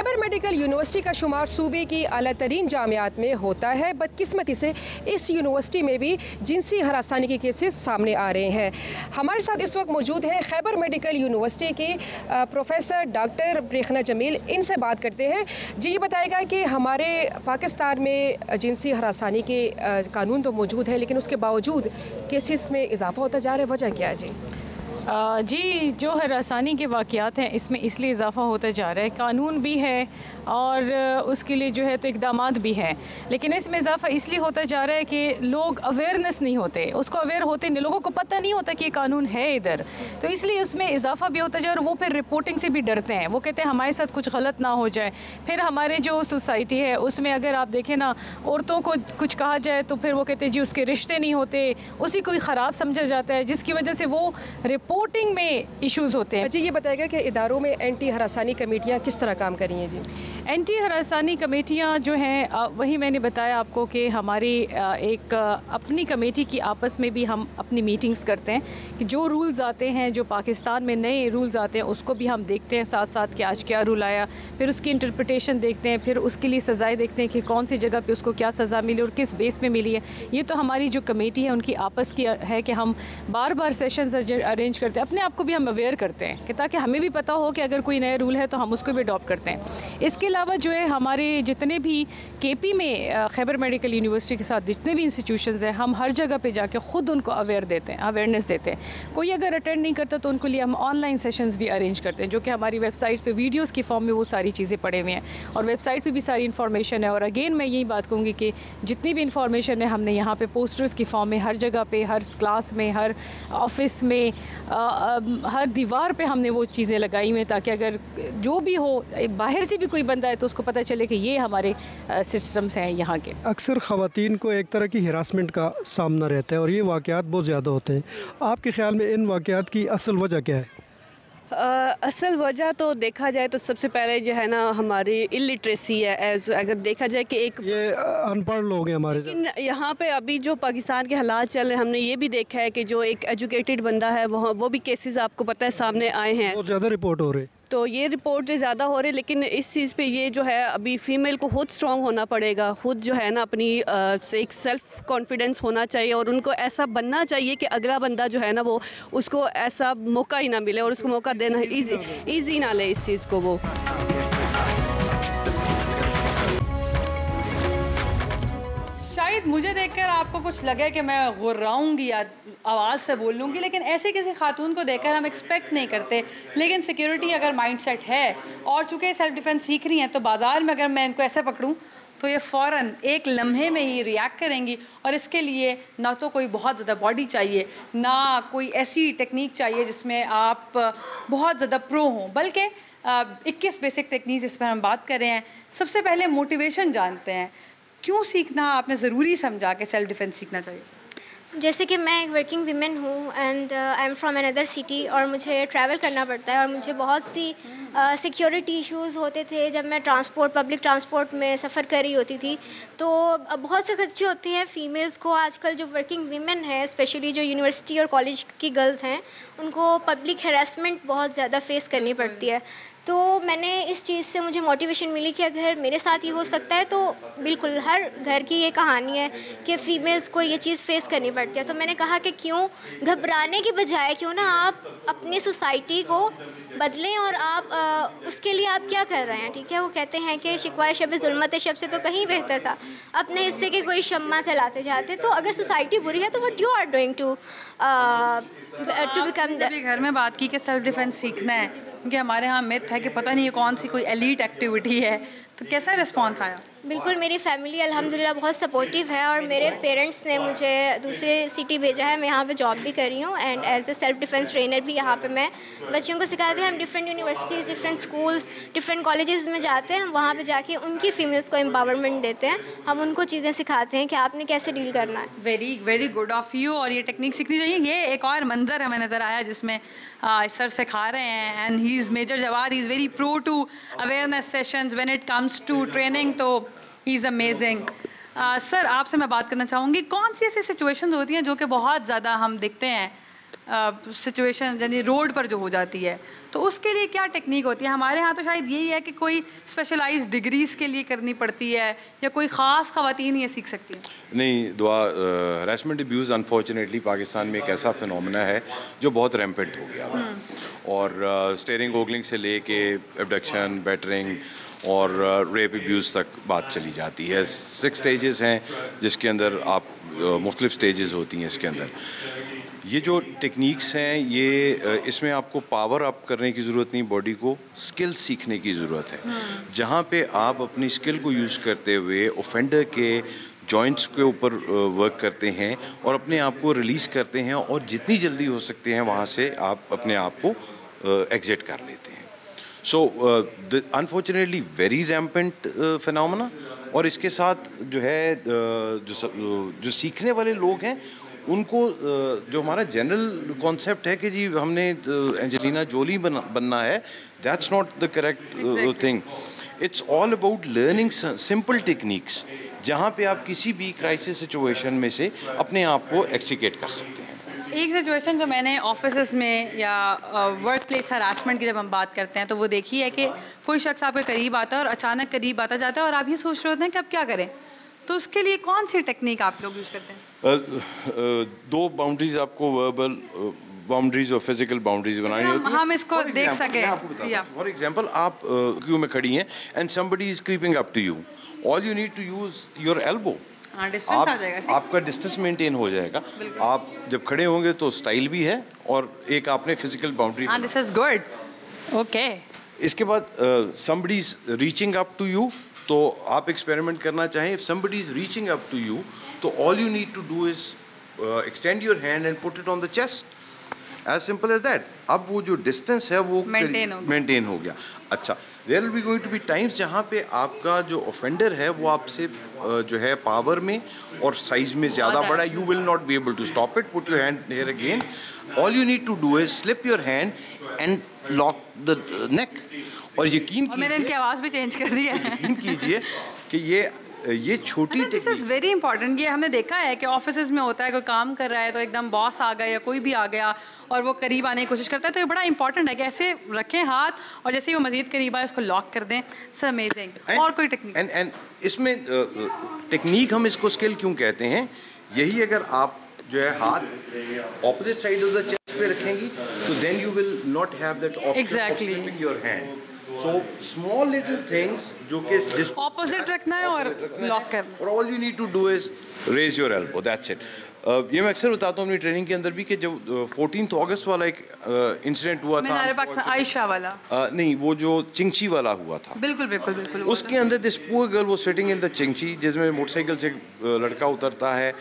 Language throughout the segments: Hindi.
खैबर मेडिकल यूनिवर्सिटी का शुमार सूबे की आला तरीन जामियात में होता है। बदकिस्मती से इस यूनिवर्सिटी में भी जिनसी हरासानी के केसेस सामने आ रहे हैं। हमारे साथ इस वक्त मौजूद हैं खैबर मेडिकल यूनिवर्सिटी की प्रोफेसर डॉक्टर रेखना जमील। इनसे बात करते हैं। जी, ये बताएगा कि हमारे पाकिस्तान में जिनसी हरासानी के कानून तो मौजूद है, लेकिन उसके बावजूद केसेस में इजाफा होता जा रहा है। वजह क्या है जी? जी, जो हरासानी के वाक़यात हैं इसमें इसलिए इजाफ़ा होता जा रहा है। कानून भी है और उसके लिए जो है तो इक़दामात भी हैं, लेकिन इसमें इजाफ़ा इसलिए होता जा रहा है कि लोग अवेयरनेस नहीं होते, उसको अवेयर होते नहीं, लोगों को पता नहीं होता कि ये कानून है इधर, तो इसलिए उसमें इजाफ़ा भी होता जा रहा है। वो फिर रिपोर्टिंग से भी डरते हैं, वो कहते हैं हमारे साथ कुछ गलत ना हो जाए। फिर हमारे जो सोसाइटी है उसमें अगर आप देखें ना, औरतों को कुछ कहा जाए तो फिर वो कहते हैं जी उसके रिश्ते नहीं होते, उसी को ख़राब समझा जाता है, जिसकी वजह से वो रिपोर्टिंग में इश्यूज़ होते हैं। जी, ये बताएगा कि इदारों में एंटी हरासानी कमेटियाँ किस तरह काम कर रही हैं? जी, एंटी हरासानी कमेटियाँ जो हैं वही मैंने बताया आपको कि हमारी एक अपनी कमेटी की आपस में भी हम अपनी मीटिंग्स करते हैं कि जो रूल्स आते हैं, जो पाकिस्तान में नए रूल्स आते हैं उसको भी हम देखते हैं साथ साथ कि आज क्या रूल आया, फिर उसकी इंटरप्रिटेशन देखते हैं, फिर उसके लिए सज़ाएँ देखते हैं कि कौन सी जगह पे उसको क्या सज़ा मिली और किस बेस पे मिली है। ये तो हमारी जो कमेटी है उनकी आपस की है कि हम बार बार सेशंस अरेंज करते हैं, अपने आप को भी हम अवेयर करते हैं कि ताकि हमें भी पता हो कि अगर कोई नया रूल है तो हम उसको भी अडॉप्ट करते हैं। इसके अलावा जो है हमारे जितने भी केपी में खैबर मेडिकल यूनिवर्सिटी के साथ जितने भी इंस्टीट्यूशंस हैं, हम हर जगह पे जाके ख़ुद उनको अवेयरनेस देते हैं। कोई अगर अटेंड नहीं करता तो उनको लिए हम ऑनलाइन सेशंस भी अरेंज करते हैं, जो कि हमारी वेबसाइट पे वीडियोस की फॉर्म में वो सारी चीज़ें पड़े हुए हैं और वेबसाइट पे भी सारी इन्फॉर्मेशन है। और अगेन मैं यही बात कहूँगी कि जितनी भी इन्फॉर्मेशन है हमने यहाँ पे पोस्टर्स की फॉर्म में हर जगह पे, हर क्लास में, हर ऑफिस में, हर दीवार पे हमने वो चीज़ें लगाई हुई हैं ताकि अगर जो भी हो, बाहर से भी कोई बंदा है तो उसको पता चले कि ये हमारे सिस्टम्स हैं यहाँ के। अक्सर ख़वातीन को एक तरह की हिरासमेंट का सामना रहता है और ये वाक़यात बहुत ज़्यादा होते हैं। आपके ख़्याल में इन वाक़यात की असल वजह क्या है? असल वजह तो देखा जाए तो सबसे पहले जो है ना हमारी इलिटरेसी है। एज अगर देखा जाए कि एक ये अनपढ़ लोग हैं हमारे साथ। यहाँ पे अभी जो पाकिस्तान के हालात चल रहे हैं, हमने ये भी देखा है कि जो एक एजुकेटेड बंदा है वो भी केसेस आपको पता है सामने आए हैं, बहुत ज़्यादा रिपोर्ट हो रहे। तो ये रिपोर्ट ज़्यादा हो रही है। लेकिन इस चीज़ पे ये जो है अभी फ़ीमेल को खुद स्ट्रॉन्ग होना पड़ेगा, खुद जो है ना अपनी एक सेल्फ़ कॉन्फिडेंस होना चाहिए और उनको ऐसा बनना चाहिए कि अगला बंदा जो है ना वो उसको ऐसा मौका ही ना मिले और उसको मौका देना ईजी ना ले इस चीज़ को वो। शायद मुझे देखकर आपको कुछ लगे कि मैं गुर्राऊंगी या आवाज़ से बोल लूँगी, लेकिन ऐसे किसी खातून को देखकर हम एक्सपेक्ट नहीं करते। लेकिन सिक्योरिटी अगर माइंडसेट है और चूँकि सेल्फ डिफेंस सीख रही हैं, तो बाज़ार में अगर मैं इनको ऐसे पकड़ूँ तो ये फ़ौरन एक लम्हे में ही रिएक्ट करेंगी। और इसके लिए ना तो कोई बहुत ज़्यादा बॉडी चाहिए, ना कोई ऐसी टेक्निक चाहिए जिसमें आप बहुत ज़्यादा प्रो हों, बल्कि 21 बेसिक टेक्निक जिस पर हम बात कर रहे हैं। सबसे पहले मोटिवेशन जानते हैं, क्यों सीखना आपने ज़रूरी समझा कि सेल्फ डिफेंस सीखना चाहिए? जैसे कि मैं एक वर्किंग वीमेन हूँ and I am from another city और मुझे ट्रैवल करना पड़ता है और मुझे बहुत सी सिक्योरिटी इश्यूज़ होते थे जब मैं पब्लिक ट्रांसपोर्ट में सफ़र कर रही होती थी। तो बहुत से खर्चे होते हैं फ़ीमेल्स को। आजकल जो वर्किंग वीमेन है, स्पेशली जो यूनिवर्सिटी और कॉलेज की गर्ल्स हैं, उनको पब्लिक हैरेसमेंट बहुत ज़्यादा फेस करनी पड़ती है। तो मैंने इस चीज़ से मुझे मोटिवेशन मिली कि अगर मेरे साथ ये हो सकता है तो बिल्कुल हर घर की ये कहानी है कि फ़ीमेल्स को ये चीज़ फेस करनी पड़ती है। तो मैंने कहा कि क्यों घबराने की बजाय क्यों ना आप अपनी सोसाइटी को बदलें और आप उसके लिए आप क्या कर रहे हैं। ठीक है, वो कहते हैं कि शिकवाए शब ज़ुल्मत शब से तो कहीं बेहतर था अपने हिस्से के कोई शम्मा चलाते जाते। तो अगर सोसाइटी बुरी है तो what you are doing to become. घर में बात की कि सेल्फ डिफेंस सीखना है, क्योंकि हमारे यहाँ मिथ है कि पता नहीं ये कौन सी कोई एलीट एक्टिविटी है, तो कैसा रिस्पॉन्स आया? बिल्कुल, मेरी फैमिली अल्हम्दुलिल्लाह बहुत सपोर्टिव है और मेरे पेरेंट्स ने मुझे दूसरे सिटी भेजा है। मैं यहाँ पे जॉब भी कर रही हूँ and as a self defence trainer भी यहाँ पे मैं बच्चों को सिखाते हैं। हम different universities, different schools, different colleges में जाते हैं। हम वहाँ पे जाके उनकी फ़ीमेल्स को एम्पावरमेंट देते हैं। हम उनको चीज़ें सिखाते हैं कि आपने कैसे डील करना है। Very very good of you. और ये टेक्निक सीखनी चाहिए। ये एक और मंजर हमें नज़र आया जिसमें सर सिखा रहे हैं and he is major Jawad, he is very pro to awareness sessions when it comes to training, तो ही इज़ अमेजिंग। सर, आपसे मैं बात करना चाहूँगी, कौन सी ऐसी सिचुएशन होती हैं जो कि बहुत ज़्यादा हम देखते हैं सिचुएशन यानी रोड पर जो हो जाती है, तो उसके लिए क्या टेक्निक होती है? हमारे यहाँ तो शायद यही है कि कोई स्पेशलाइज्ड डिग्रीज़ के लिए करनी पड़ती है या कोई ख़ास ख़वातीन ये सीख सकती हैं? नहीं दुआ, हरासमेंट अब्यूज़ अनफॉर्चुनेटली पाकिस्तान में एक ऐसा फिनोमेना है जो बहुत रैम्पेंट हो गया है। और स्टेयरिंग ओगलिंग से लेके एब्डक्शन, बैटरिंग और रेप अब्यूज़ तक बात चली जाती है। 6 स्टेजेस हैं जिसके अंदर आप मुख्तलिफ स्टेजेस होती हैं इसके अंदर। ये जो टेक्निक्स हैं ये इसमें आपको पावर अप करने की ज़रूरत नहीं, बॉडी को स्किल सीखने की ज़रूरत है। जहाँ पे आप अपनी स्किल को यूज़ करते हुए ऑफेंडर के जॉइंट्स के ऊपर वर्क करते हैं और अपने आप को रिलीज़ करते हैं और जितनी जल्दी हो सकते हैं वहाँ से आप अपने आप को एग्जिट कर लेते हैं। So unfortunately very rampant phenomena. और इसके साथ जो है जो सीखने वाले लोग हैं उनको जो हमारा जनरल कॉन्सेप्ट है कि जी हमने एंजेलिना जोली बनना है, that's not the correct thing. It's all about learning simple techniques जहाँ पे आप किसी भी क्राइसिस सिचुएशन में से अपने आप को एक्सट्रिकेट कर सकते हैं। एक सिचुएशन जो मैंने ऑफिस में या वर्क प्लेस हरासमेंट की जब हम बात करते हैं तो वो देखी है कि कोई शख्स आपके करीब आता है और अचानक करीब आता जाता है और आप ये सोच रहे होते हैं कि अब क्या करें, तो उसके लिए कौन सी टेक्निक आप लोग यूज़ करते हैं? 2 बाउंड्रीज आपको वर्बल बाउंड्रीज और फिजिकल बाउंड्रीज बनानी होती है। हम इसको देख सकें। फॉर एग्जांपल आप क्यू में खड़ी हैं and somebody is creeping up to you, all you need to use your elbow. आपका डिस्टेंस मेंटेन हो जाएगा। आप जब खड़े होंगे तो स्टाइल भी है और एक आपने physical boundary. This is good. Okay. इसके बाद somebody is reaching up to you, तो आप एक्सपेरिमेंट करना चाहें, if somebody is reaching up to you, तो all you need to do is extend your hand and put it on the chest, as simple as that। अब वो जो डिस्टेंस है वो मेंटेन हो गया। अच्छा, there will be going to be times जहाँ पे आपका जो ऑफेंडर है वो आपसे जो है पावर में और साइज में ज़्यादा बड़ा, you will not be able to stop it, put your hand here again, all you need to do is slip your hand and lock the neck. और यकीन कीजिए, मैंने इनकी आवाज़ भी चेंज कर दी है। यकीन कीजिए कि ये छोटी technique this is very important. ये हमने देखा है कि ऑफिस में होता है, कोई काम कर रहा है तो एकदम बॉस आ गया या कोई भी आ गया और वो करीब आने की कोशिश करता है, तो ये बड़ा इंपॉर्टेंट है कि ऐसे रखें हाथ और जैसे ही वो मजीद करीब आए उसको लॉक कर दें। Sir amazing. और कोई टेक्निक? एंड इसमें टेक्निक हम इसको स्किल क्यों कहते हैं, यही अगर आप जो है हाथ opposite side of the chest पे रखेंगी तो then you will not have that option of slipping your hand. So small little things जो कि ऑपोजिट रखना है और लॉक करना, और all you need to do is raise your elbow, that's it। ये मैं अक्सर बताता हूँ अपनी ट्रेनिंग के अंदर भी कि जब 14 अगस्त वाला एक इंसिडेंट हुआ था, आयशा वाला नहीं, वो जो चिंगची वाला हुआ था, बिल्कुल बिल्कुल बिल्कुल, उसके अंदर दिस पुअर गर्ल वो सिटिंग इन द चिंगची, जिसमें मोटरसाइकिल से लड़का उतरता है।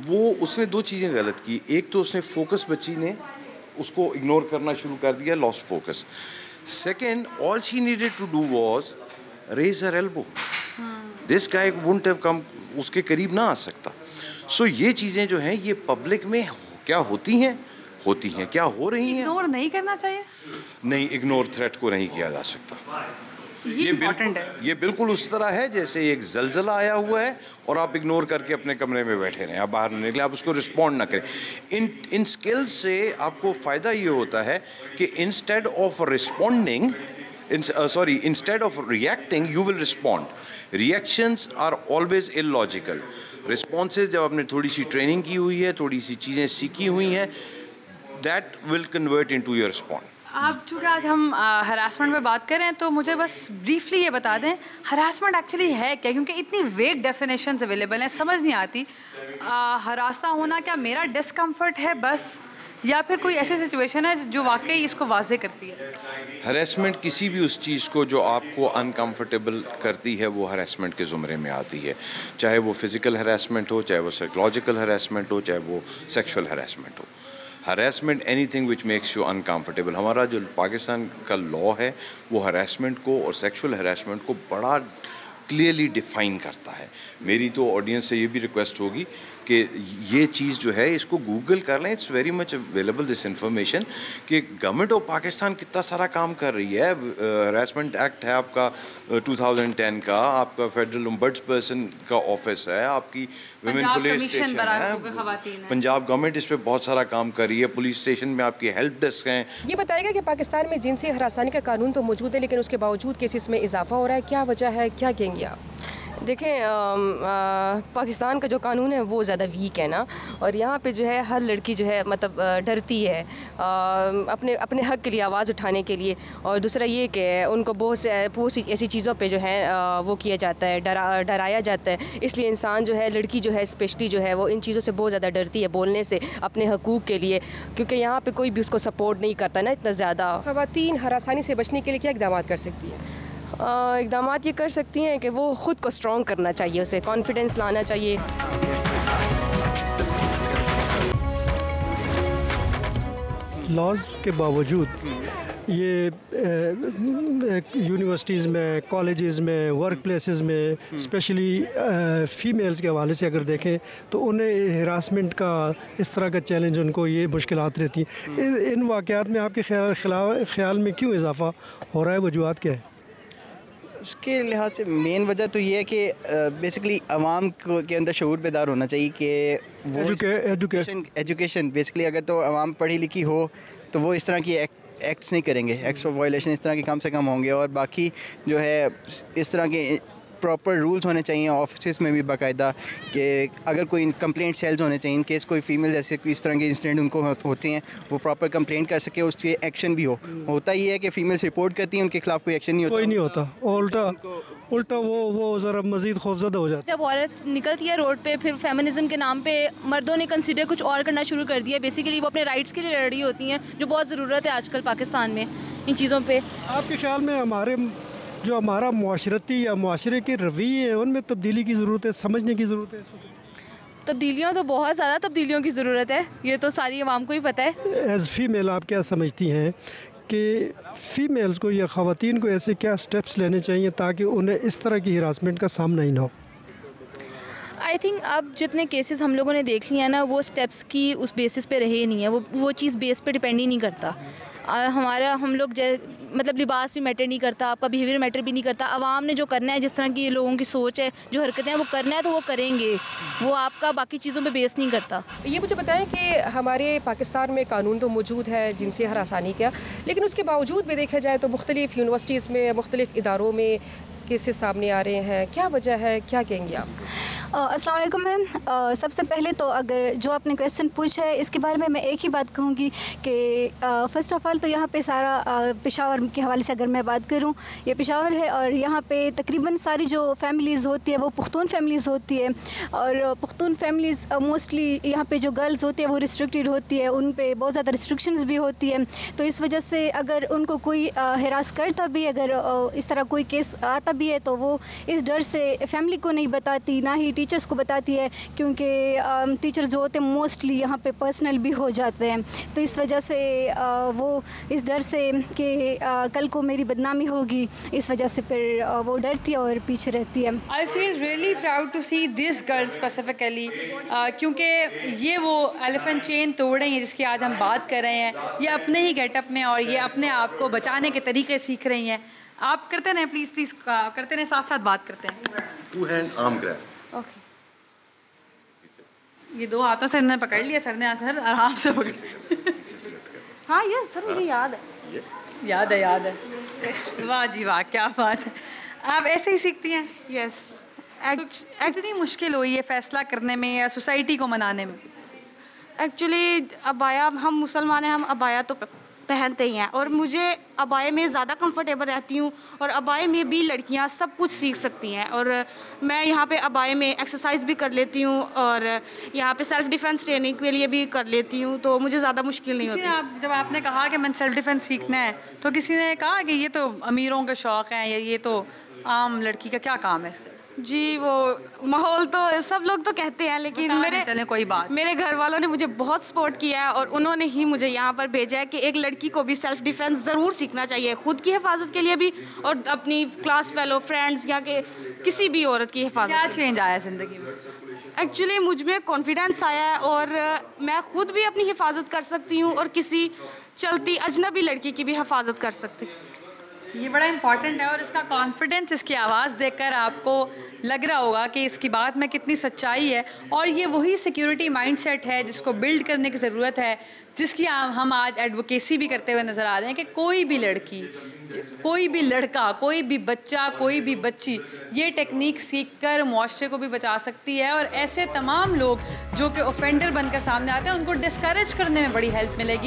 वो उसने 2 चीज़ें गलत की। एक तो उसने फोकस, बच्ची ने उसको इग्नोर करना शुरू कर दिया, lost focus. Second, all she needed to do was raise her elbow. This guy wouldn't have come, उसके करीब ना आ सकता। So ये चीज़ें जो हैं ये पब्लिक में क्या होती हैं क्या हो रही हैं, इग्नोर नहीं करना चाहिए। नहीं, इग्नोर थ्रेट को नहीं किया जा सकता। ये बिल्कुल उस तरह है जैसे एक जलजला आया हुआ है और आप इग्नोर करके अपने कमरे में बैठे रहें, आप बाहर निकले, आप उसको रिस्पॉन्ड ना करें। इन स्किल्स से आपको फ़ायदा ये होता है कि instead of responding, instead of reacting, you will respond. Reactions are always illogical. Responses जब आपने थोड़ी सी ट्रेनिंग की हुई है, थोड़ी सी चीज़ें सीखी हुई हैं, that will convert into your response. आप चूँकि आज हम हरासमेंट में बात कर रहे हैं तो मुझे बस ब्रीफली ये बता दें हरासमेंट एक्चुअली है क्या, क्योंकि इतनी वेग डेफिनेशंस अवेलेबल हैं, समझ नहीं आती। हरासा होना क्या मेरा डिस्कम्फर्ट है बस, या फिर कोई ऐसी सिचुएशन है जो वाकई इसको वाज़े करती है? हरेसमेंट किसी भी उस चीज़ को जो आपको अनकंफर्टेबल करती है वो हरेसमेंट के ज़ुमरे में आती है, चाहे वो फिज़िकल हरेसमेंट हो, चाहे वो साइकोलॉजिकल हरेसमेंट हो, चाहे वो सेक्सुअल हरेसमेंट हो। Harassment anything which makes you uncomfortable. हमारा जो पाकिस्तान का लॉ है वो हरेसमेंट को और सेक्सुअल हरेसमेंट को बड़ा क्लियरली डिफ़ाइन करता है। मेरी तो ऑडियंस से ये भी रिक्वेस्ट होगी कि ये चीज़ जो है इसको गूगल कर लें, it's very much available this information कि गवर्नमेंट ऑफ पाकिस्तान कितना सारा काम कर रही है। हरासमेंट एक्ट है आपका 2010 का, आपका फेडरल ओम्बड्सपर्सन का ऑफिस है, आपकी विमेन पुलिस स्टेशन है, पंजाब गवर्नमेंट इस पर बहुत सारा काम कर रही है, पुलिस स्टेशन में आपकी हेल्प डेस्क हैं। ये बताएगा कि पाकिस्तान में जिनसी हरासानी का कानून तो मौजूद है लेकिन उसके बावजूद केसेस में इजाफा हो रहा है, क्या वजह है, क्या कहेंगे आप? देखें, पाकिस्तान का जो कानून है वो ज़्यादा वीक है ना, और यहाँ पे जो है हर लड़की जो है मतलब डरती है अपने हक़ के लिए आवाज़ उठाने के लिए। और दूसरा ये कि उनको बहुत सी ऐसी चीज़ों पे जो है वो किया जाता है, डराया जाता है। इसलिए इंसान जो है, लड़की जो है स्पेशली जो है वो इन चीज़ों से बहुत ज़्यादा डरती है बोलने से अपने हकूक़ के लिए, क्योंकि यहाँ पे कोई भी उसको सपोर्ट नहीं करता ना इतना ज़्यादा। ख़वातीन हरासानी से बचने के लिए क्या इक़दाम कर सकती हैं? इक़दाम ये कर सकती हैं कि वो ख़ुद को स्ट्रॉन्ग करना चाहिए, उसे कॉन्फिडेंस लाना चाहिए। लॉज के बावजूद ये यूनिवर्सिटीज़ में, कॉलेजेस में, वर्क प्लेसेस में स्पेशली फ़ीमेल्स के हवाले से अगर देखें तो उन्हें हरासमेंट का इस तरह का चैलेंज, उनको ये मुश्किलात रहती हैं। इन वाक़यात में आपके ख़्याल में क्यों इजाफ़ा हो रहा है, वजूहात क्या है? उसके लिहाज से मेन वजह तो ये है कि बेसिकली आवाम के अंदर शऊर बेदार होना चाहिए कि वो एजुकेशन बेसिकली अगर तो आवाम पढ़ी लिखी हो तो वो इस तरह की एक्ट्स नहीं करेंगे, एक्ट्स ऑफ वायलेशन इस तरह के कम से कम होंगे। और बाकी जो है इस तरह के प्रॉपर रूल्स होने चाहिए ऑफिस में भी बाकायदा, कि अगर कोई कंप्लेंट सेल्स होने चाहिए, इन केस कोई फीमेल जैसे इस तरह के इंसिडेंट उनको होते हैं वो प्रॉपर कंप्लेंट कर सके, उस पर एक्शन भी हो। होता ही है कि फीमेल्स रिपोर्ट करती हैं, उनके खिलाफ कोई एक्शन नहीं होता, कोई नहीं होता, उल्टा वो ज़रा मज़ीद खौफज़दा हो जाता है। जब औरत निकलती है रोड पे, फिर फेमिनिज्म के नाम पे मर्दों ने कंसिडर कुछ और करना शुरू कर दिया। बेसिकली वो अपने राइट्स के लिए लड़ रही होती हैं, जो बहुत ज़रूरत है आजकल पाकिस्तान में इन चीज़ों पे। आपके ख्याल में हमारा मुआशरती या मुआशरे के रवैये हैं उनमें तब्दीली की ज़रूरत है, समझने की ज़रूरत है? तब्दीलियाँ तो बहुत ज़्यादा तब्दीलियों की ज़रूरत है, ये तो सारी आवाम को ही पता है। एज़ फ़ीमेल आप क्या समझती हैं कि फ़ीमेल्स को या ख़वातीन को ऐसे क्या स्टेप्स लेने चाहिए ताकि उन्हें इस तरह की हरासमेंट का सामना ही ना हो? आई थिंक अब जितने केसेस हम लोगों ने देख लिए हैं ना, वो स्टेप्स की उस बेसिस पे रहे नहीं है, वो चीज़ बेस पे डिपेंड ही नहीं करता। हम लोग मतलब लिबास भी मैटर नहीं करता, आपका बिहेवियर मैटर भी नहीं करता। आवाम ने जो करना है, जिस तरह की लोगों की सोच है, जो हरकतें हैं वो करना है तो वो करेंगे, वो आपका बाकी चीज़ों पे बेस नहीं करता। ये मुझे बताएं कि हमारे पाकिस्तान में कानून तो मौजूद है जिनसी हरासानी का, लेकिन उसके बावजूद भी देखा जाए तो मुख्तलिफ़ यूनिवर्सिटीज़ में, मुख्तलिफ़ इदारों में केसेस सामने आ रहे हैं, क्या वजह है, क्या कहेंगे आप? अस्सलाम वालेकुम मैम। सबसे पहले तो अगर जो आपने क्वेश्चन पूछा है इसके बारे में मैं एक ही बात कहूँगी कि फ़र्स्ट ऑफ़ ऑल तो यहाँ पे सारा पेशावर के हवाले से अगर मैं बात करूँ, ये पेशावर है और यहाँ पे तकरीबन सारी जो फैमिलीज़ होती है वो पुख्तून फैमिलीज़ होती है, और पुख्तून फैमिलीज़ मोस्टली यहाँ पे जो गर्ल्स होती है वो रिस्ट्रिक्टेड होती है, उन पे बहुत ज़्यादा रिस्ट्रिक्शंस भी होती है। तो इस वजह से अगर उनको कोई हरास करता भी, अगर इस तरह कोई केस आता भी है तो वो इस डर से फैमिली को नहीं बताती, ना ही टीचर्स को बताती है, क्योंकि टीचर्स जो होते हैं मोस्टली यहाँ पे पर्सनल भी हो जाते हैं। तो इस वजह से वो इस डर से कि कल को मेरी बदनामी होगी, इस वजह से फिर वो डरती है और पीछे रहती है। I feel really proud to see this girl specifically, क्योंकि ये वो एलिफेंट चेन तोड़ रही हैं जिसकी आज हम बात कर रहे हैं। ये अपने ही गेटअप में और ये अपने आप को बचाने के तरीके सीख रही हैं। आप करते रहें प्लीज़ करते रहें, साथ साथ बात करते हैं। 2 हैंड आर्म ग्रैब। ओके, ये 2 हाथों से इन्होंने पकड़ लिया, सर ने सर आराम से पकड़। हाँ यस सर, मुझे याद है। वाह जी वाह, क्या बात है। आप ऐसे ही सीखती हैं? यस। एक्चुअली मुश्किल हुई है फैसला करने में या सोसाइटी को मनाने में? एक्चुअली अबाया, हम मुसलमान हैं, हम अबाया तो पहनते ही हैं, और मुझे अबाए में ज़्यादा कंफर्टेबल रहती हूँ, और अबाए में भी लड़कियाँ सब कुछ सीख सकती हैं। और मैं यहाँ पे अबाए में एक्सरसाइज भी कर लेती हूँ और यहाँ पे सेल्फ़ डिफेंस ट्रेनिंग के लिए भी कर लेती हूँ, तो मुझे ज़्यादा मुश्किल नहीं होती। जब आपने कहा कि मैंने सेल्फ़ डिफेंस सीखना है तो किसी ने कहा कि ये तो अमीरों का शौक़ है या ये तो आम लड़की का क्या काम है? जी वो माहौल तो सब लोग तो कहते हैं, लेकिन मेरे घर वालों ने मुझे बहुत सपोर्ट किया है और उन्होंने ही मुझे यहाँ पर भेजा है कि एक लड़की को भी सेल्फ डिफेंस ज़रूर सीखना चाहिए, खुद की हिफाजत के लिए भी और अपनी क्लास फेलो फ्रेंड्स या के किसी भी औरत की हिफाजत। क्या चेंज आया ज़िंदगी में? एक्चुअली मुझ में कॉन्फिडेंस आया है और मैं खुद भी अपनी हिफाजत कर सकती हूँ और किसी चलती अजनबी लड़की की भी हिफाजत कर सकती हूँ। ये बड़ा इंपॉर्टेंट है और इसका कॉन्फिडेंस, इसकी आवाज़ देखकर आपको लग रहा होगा कि इसकी बात में कितनी सच्चाई है। और ये वही सिक्योरिटी माइंडसेट है जिसको बिल्ड करने की ज़रूरत है, जिसकी हम आज एडवोकेसी भी करते हुए नज़र आ रहे हैं कि कोई भी लड़की, कोई भी लड़का, कोई भी बच्चा, कोई भी बच्ची ये टेक्निक सीख कर मुआशरे को भी बचा सकती है। और ऐसे तमाम लोग जो कि ऑफेंडर बनकर सामने आते हैं उनको डिस्करेज करने में बड़ी हेल्प मिलेगी।